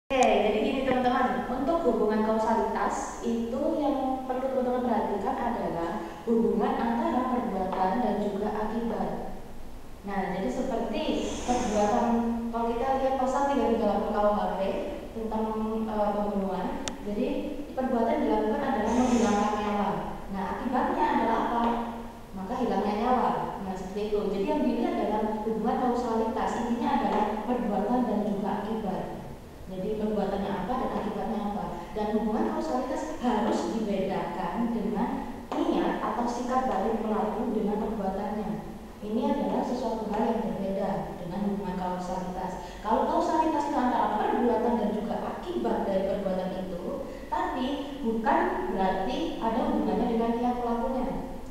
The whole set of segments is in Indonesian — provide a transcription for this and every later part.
Oke, jadi gini teman-teman, untuk hubungan kausalitas itu yang perlu teman-teman perhatikan adalah hubungan antara perbuatan dan juga akibat. Nah, jadi seperti perbuatan, kalau kita lihat pasal 38 KUHP tentang pembunuhan, jadi perbuatan dilakukan adalah menghilangkan nyawa. Nah, akibatnya adalah apa? Maka hilangnya nyawa. Nah, seperti itu. Jadi yang dilihat adalah hubungan kausalitas, intinya adalah perbuatan dan juga akibat. Jadi perbuatannya apa dan akibatnya apa. Dan hubungan kausalitas harus dibedakan dengan niat atau sikap balik pelaku dengan perbuatannya. Ini adalah sesuatu hal yang berbeda dengan hubungan kausalitas. Kalau kausalitas itu antara perbuatan dan juga akibat dari perbuatan itu, tapi bukan berarti ada hubungannya dengan niat pelakunya.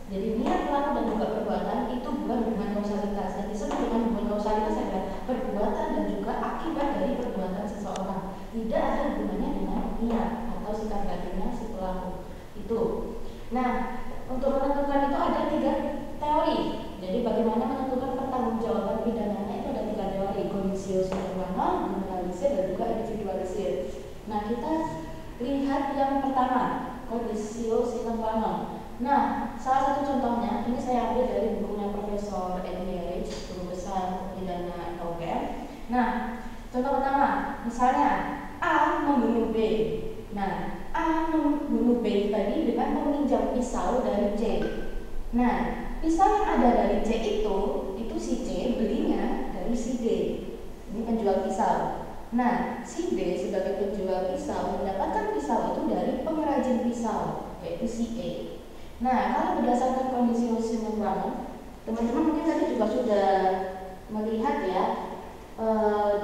Jadi niat pelaku dan juga perbuatan itu bukan hubungan kausalitas. Yang disebut dengan hubungan kausalitas adalah perbuatan dan juga akibat dari perbuatan seseorang. Tidak ada hubungannya dengan niat atau sikap batinnya si pelaku itu. Nah, untuk menentukan itu ada 3 teori. Jadi bagaimana menentukan pertanggungjawaban pidananya itu ada 3 teori: conditio sine qua non, generalisir, dan juga individualisir. Nah, kita lihat yang pertama, conditio sine qua non. Nah, salah satu contohnya ini saya ambil dari bukunya Profesor Edi Harich, Guru Besar Pidana UGM. Nah, contoh pertama, misalnya A membunuh B. Nah, A membunuh B tadi dengan meminjam pisau dari C. Nah, pisau yang ada dari C itu si C belinya dari si D. Ini penjual pisau. Nah, si D sebagai penjual pisau mendapatkan pisau itu dari pengrajin pisau, yaitu si E. Nah, kalau berdasarkan kondisi sine qua non, teman-teman mungkin tadi juga sudah melihat ya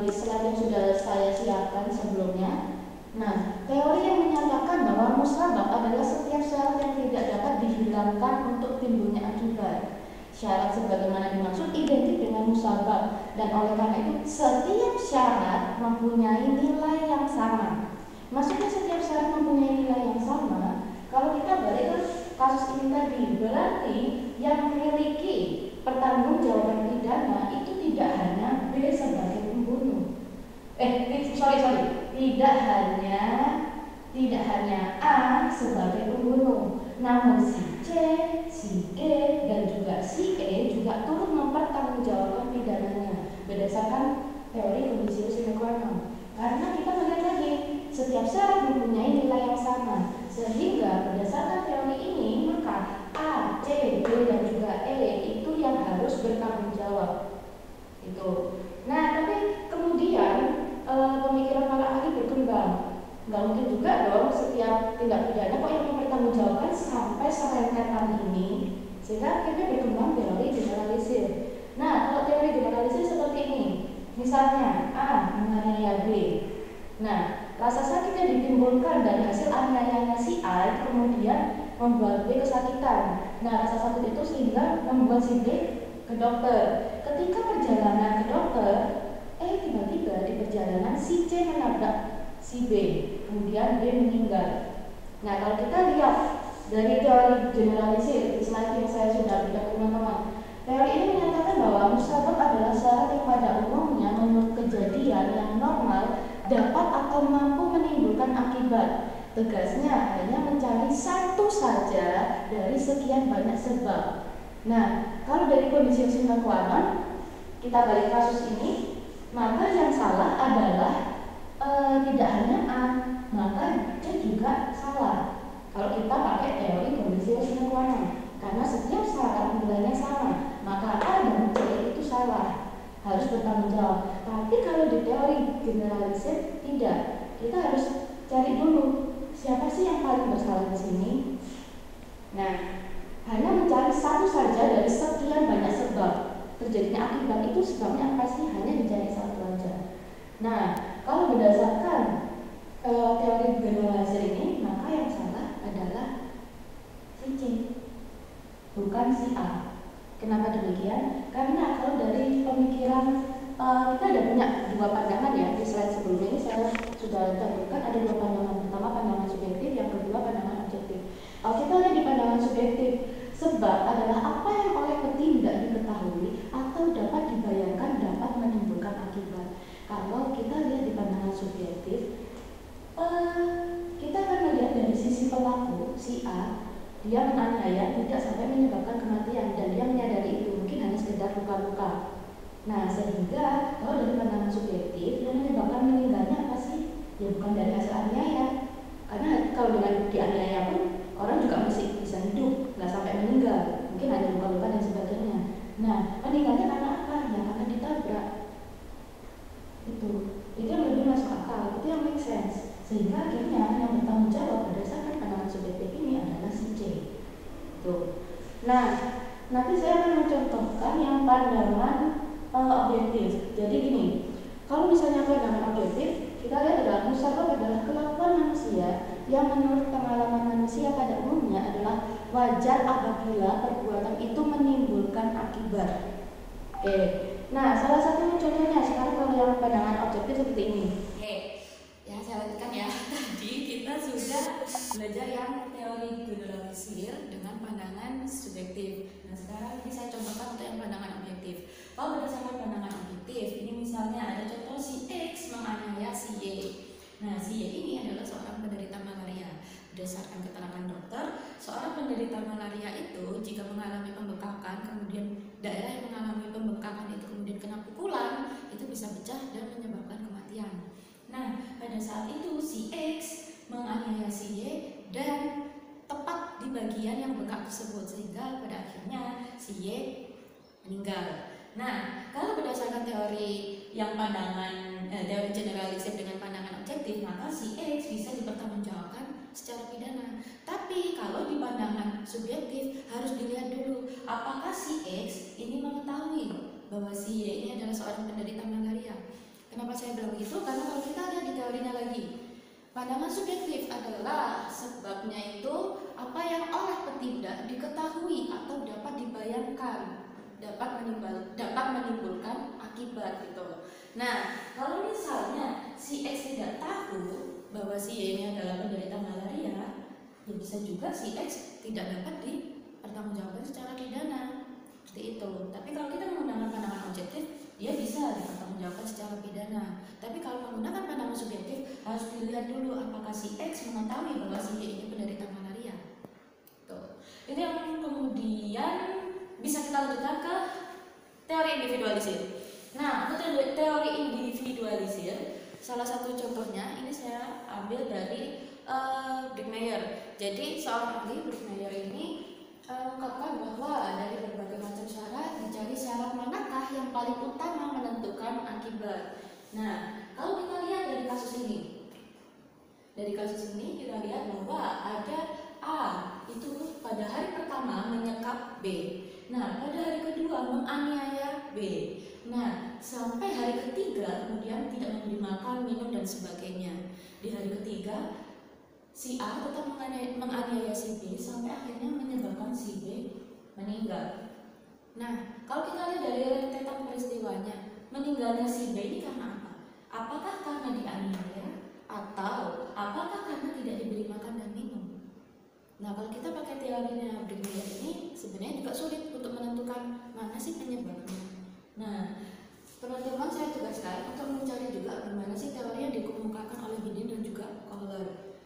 di slide yang sudah saya siapkan sebelumnya. Nah, teori yang menyatakan bahwa musabab adalah setiap syarat yang tidak dapat dihilangkan untuk timbulnya akibat. Syarat sebagaimana dimaksud identik dengan musabab, dan oleh karena itu setiap syarat mempunyai nilai yang sama. Maksudnya setiap syarat mempunyai nilai yang sama. Kalau kita balik ke kasus ini tadi, berarti yang memiliki pertanggungjawaban pidana itu tidak hanya B sebagai pembunuh. Tidak hanya A sebagai pembunuh, namun si C, si D, dan juga si E juga turut mempertanggungjawabkan pidananya berdasarkan teori conditio sine qua non. Karena kita melihat lagi, setiap syarat mempunyai nilai yang sama, sehingga berdasarkan teori ini maka A, C, D, dan juga E itu yang harus bertanggung jawab. Itu. Nah, tapi kemudian pemikiran para ahli berkembang. Nggak mungkin juga dong setiap tindak pidana kok yang mempertanggungjawabkan sampai serentetan ini, sehingga akhirnya berkembang teori generalisir. Nah, kalau teori generalisir seperti ini, misalnya A menganiaya B. Nah, rasa sakit yang ditimbulkan dari hasil aniayanya si A kemudian membuat B kesakitan. Nah, rasa sakit itu sehingga membuat si B ke dokter. Ketika perjalanan ke dokter, tiba-tiba di perjalanan si C menabrak si B, kemudian B meninggal. Nah, kalau kita lihat dari teori generalisir, di slide yang saya sudah berikan teman-teman, teori ini menyatakan bahwa musabab adalah syarat yang pada umumnya menurut kejadian yang normal dapat atau mampu menimbulkan akibat. Tegasnya hanya mencari satu saja dari sekian banyak sebab. Nah, kalau dari kondisi sine qua non, kita balik kasus ini, maka yang salah adalah tidak hanya A, maka C juga salah. Kalau kita pakai teori kondisi sine qua non, karena setiap syarat nilainya sama, maka A dan C itu salah, harus bertanggung jawab. Tapi kalau di teori generalisir tidak, kita harus cari dulu siapa sih yang paling bersalah di sini. Nah, hanya mencari satu saja dari sekian banyak sebab terjadinya akibat itu, sebabnya apa sih? Hanya dicari satu aja. Nah, kalau berdasarkan teori generalisir ini, maka yang salah adalah si C, bukan si A. Kenapa demikian? Karena kalau dari pemikiran kita ada punya 2 pandangan ya. Di slide sebelumnya ini saya sudah cantumkan ada 2 pandangan. Pertama pandangan subjektif, yang kedua pandangan objektif. Kalau kita lihat di pandangan subjektif, sebab adalah apa yang oleh petindak diketahui atau dapat dibayangkan dapat menimbulkan akibat. Kalau kita lihat di pandangan subjektif, Kita akan melihat dari sisi pelaku, si A, dia menganiaya tidak sampai menyebabkan kematian dan dia menyadari itu, mungkin hanya sekedar luka-luka. Nah, sehingga kalau dari pandangan subjektif, yang menyebabkan meninggalnya apa sih? Ya bukan dari hasil aniaya, karena kalau dengan dianiaya pun orang juga masih bisa hidup, nggak sampai meninggal, mungkin hanya luka-luka dan sebagainya. Nah, meninggalnya karena apa? Ya karena ditabrak. Itu yang lebih masuk akal, itu yang make sense. Sehingga akhirnya yang bertanggung jawab berdasarkan pandangan subjektif ini adalah si C. Tuh. Nah, nanti saya akan mencontohkan yang pandangan objektif. Jadi gini, kalau misalnya pandangan objektif, kita lihat adalah musabab adalah kelakuan manusia yang menurut pengalaman manusia pada umumnya adalah wajar apabila perbuatan itu menimbulkan akibat. Oke. Nah, salah satu contohnya sekarang kalau yang pandangan objektif seperti ini. Oke, ya saya lanjutkan ya. Tadi kita sudah belajar yang teori generalisir dengan pandangan subjektif. Nah, sekarang ini saya contohkan untuk yang pandangan objektif. Kalau berdasarkan pandangan objektif, ini misalnya ada contoh si X menganiaya si Y. Nah, si Y ini adalah seorang penderita malaria. Berdasarkan keterangan dokter, seorang penderita malaria itu jika mengalami pembengkakan, kemudian daerah yang mengalami pembengkakan itu kemudian kena pukulan, itu bisa pecah dan menyebabkan kematian. Nah, pada saat itu si X menganiaya si Y dan tepat di bagian yang bengkak tersebut, sehingga pada akhirnya si Y meninggal. Nah, kalau berdasarkan teori yang pandangan teori generalisir dengan pandangan objektif, maka si X bisa dipertanggungjawabkan secara pidana. Tapi kalau di pandangan subjektif harus dilihat dulu apakah si X ini mengetahui bahwa si Y ini adalah seorang penderita malaria. Kenapa saya bilang begitu? Karena kalau kita lihat di teorinya lagi, pandangan subjektif adalah sebabnya itu apa yang oleh petindak diketahui atau dapat dibayangkan, dapat menimbulkan akibat gitu. Nah, kalau misalnya si X tidak tahu bahwa si Y ini adalah penderita malaria, ya bisa juga si X tidak dapat dipertanggungjawabkan secara pidana. Seperti itu. Tapi kalau kita menggunakan pandangan objektif, dia bisa dipertanggungjawabkan secara pidana. Tapi kalau menggunakan pandangan subjektif, harus dilihat dulu apakah si X mengetahui bahwa si Y ini penderita malaria. Tuh. Ini yang kemudian bisa kita lanjutkan ke teori individualisir. Nah, untuk teori individualisir, salah satu contohnya ini saya ambil dari Brickmeyer. Jadi seorang ahli Brickmeyer ini mengungkapkan bahwa dari berbagai macam syarat dicari syarat manakah yang paling utama menentukan akibat. Nah, kalau kita lihat dari kasus ini, kita lihat bahwa ada A itu pada hari pertama menyekap B. Nah, pada hari kedua menganiaya B. Nah, sampai hari ketiga kemudian tidak memberi makan, minum dan sebagainya. Di hari ketiga si A tetap menganiaya si B sampai akhirnya menyebabkan si B meninggal. Nah, kalau kita lihat dari rentetan peristiwanya, meninggalnya si B ini karena apa? Apakah karena dianiaya atau apakah karena tidak diberi makan dan minum? Nah, kalau kita pakai teorinya Brickmeyer ini sebenarnya juga sulit untuk menentukan mana sih penyebabnya. Nah, teman-teman saya tugaskan untuk mencari juga bagaimana sih teori yang dikemukakan oleh Bidin dan juga Kohler.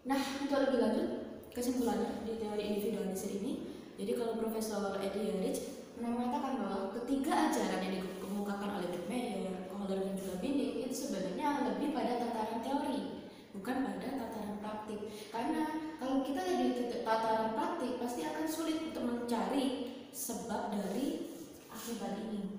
Nah, untuk lebih lanjut kesimpulannya di teori individualisir ini, jadi kalau Profesor Eddie Rich mengatakan bahwa ketiga ajaran yang dikemukakan oleh Brickmeyer, Kohler dan juga Bidin itu sebenarnya lebih pada tataran teori, bukan pada tataran praktik. Karena kalau kita lihat di tataran praktik pasti akan sulit untuk mencari sebab dari akibat ini.